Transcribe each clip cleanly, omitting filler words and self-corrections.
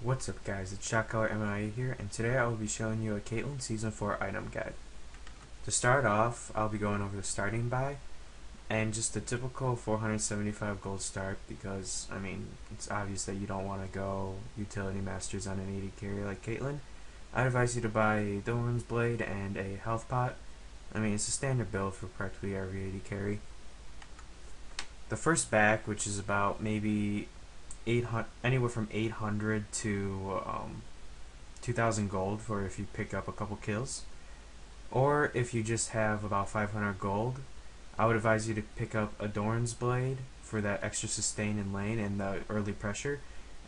What's up guys, it's Shotcaller MIA here, and today I will be showing you a Caitlyn Season 4 item guide. To start off, I'll be going over the starting buy, and just the typical 475 gold start because, it's obvious that you don't want to go utility masters on an 80 carry like Caitlyn. I'd advise you to buy a Doran's Blade and a health pot. It's a standard build for practically every 80 carry. The first back, which is about maybe 800, anywhere from 800 to 2,000 gold for if you pick up a couple kills, or if you just have about 500 gold, I would advise you to pick up a Doran's Blade for that extra sustain in lane and the early pressure,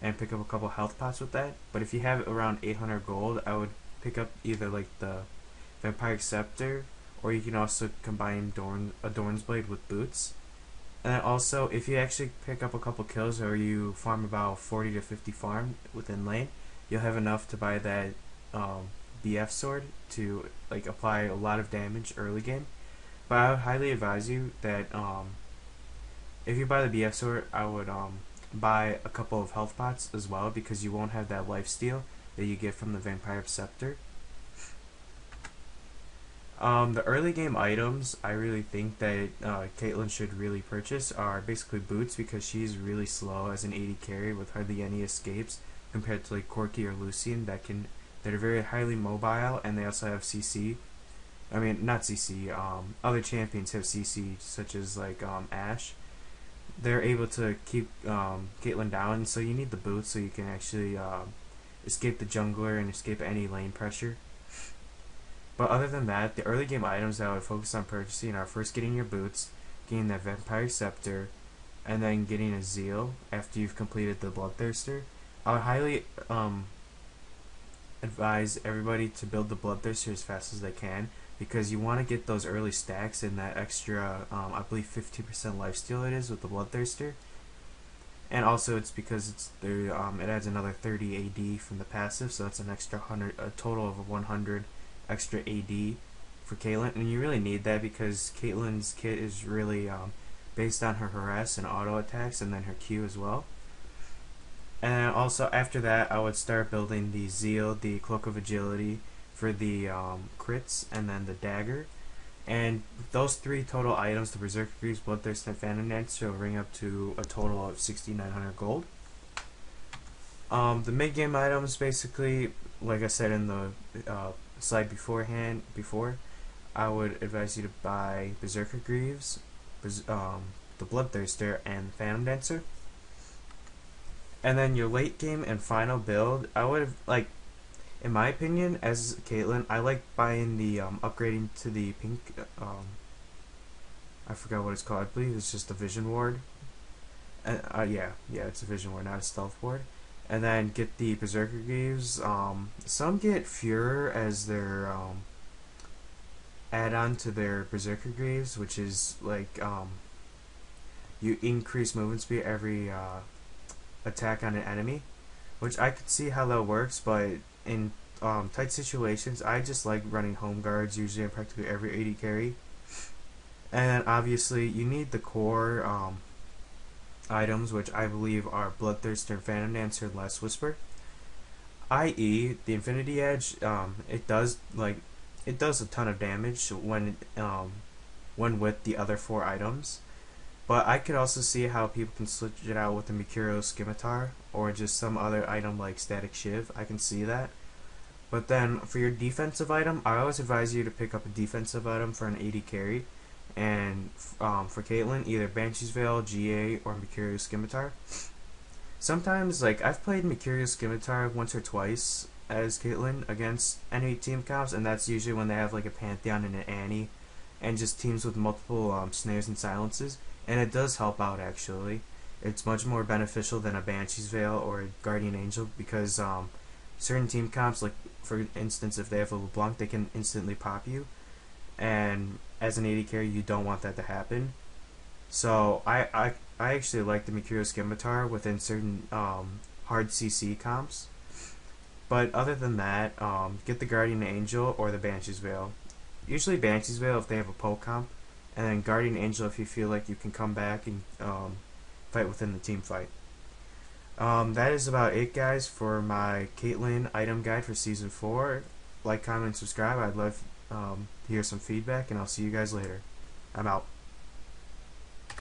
and pick up a couple health pots with that. But if you have around 800 gold, I would pick up either like the Vampire Scepter, or you can also combine a Doran's Blade with boots. And then also, if you actually pick up a couple kills or you farm about 40 to 50 farm within lane, you'll have enough to buy that BF sword to apply a lot of damage early game. But I would highly advise you that if you buy the BF sword, I would buy a couple of health pots as well, because you won't have that lifesteal that you get from the Vampire Scepter. The early game items I really think that Caitlyn should really purchase are basically boots, because she's really slow as an 80 carry with hardly any escapes compared to like Corki or Lucian that are very highly mobile, and they also have CC. Not CC, other champions have CC, such as Ashe. They're able to keep Caitlyn down, so you need the boots so you can actually escape the jungler and escape any lane pressure. But other than that, the early game items that I would focus on purchasing are first getting your boots, getting that Vampire Scepter, and then getting a Zeal after you've completed the Bloodthirster. I would highly advise everybody to build the Bloodthirster as fast as they can, because you want to get those early stacks and that extra, I believe 50% lifesteal it is with the Bloodthirster. And also it's because it adds another 30 AD from the passive, so that's an extra 100, a total of 100 extra AD for Caitlyn, and you really need that because Caitlyn's kit is really based on her harass and auto attacks, and then her Q as well. And also after that, I would start building the Zeal, the Cloak of Agility for the crits, and then the dagger. And those three total items, the Berserker Greaves, Bloodthirst, and Phantom Dancer, will bring up to a total of 6,900 gold. The mid game items, basically, like I said in the slide before, I would advise you to buy Berserker Greaves, the Bloodthirster, and Phantom Dancer. And then your late game and final build, I would have, in my opinion, as Caitlyn, I like buying the upgrading to the pink, I forgot what it's called, I believe it's just a Vision Ward. Yeah, it's a Vision Ward, not a Stealth Ward. And then get the Berserker Greaves. Some get Furor as their add-on to their Berserker Greaves, which is you increase movement speed every attack on an enemy, which I could see how that works, but in tight situations, I just like running home guards usually in practically every 80 carry. And obviously, you need the core items, which I believe are Bloodthirster, Phantom Dancer, and Last Whisper. I.e., the Infinity Edge, it does a ton of damage when with the other four items. But I could also see how people can switch it out with the Mercurial Scimitar or just some other item like Static Shiv. I can see that. But then for your defensive item, I always advise you to pick up a defensive item for an 80 carry. And for Caitlyn, either Banshee's Veil, GA, or Mercurial Scimitar. Sometimes, I've played Mercurial Scimitar once or twice as Caitlyn against enemy team comps, and that's usually when they have a Pantheon and an Annie, and just teams with multiple snares and silences, and it does help out actually. It's much more beneficial than a Banshee's Veil or a Guardian Angel, because certain team comps, for instance if they have a LeBlanc, they can instantly pop you, and as an 80 carry you don't want that to happen. So I actually like the Mercurial Scimitar within certain hard CC comps. But other than that, get the Guardian Angel or the Banshee's Veil. Usually Banshee's Veil if they have a poke comp, and then Guardian Angel if you feel like you can come back and fight within the team fight. That is about it, guys, for my Caitlyn item guide for season 4. Like, comment, and subscribe. I'd love to hear some feedback, and I'll see you guys later. I'm out.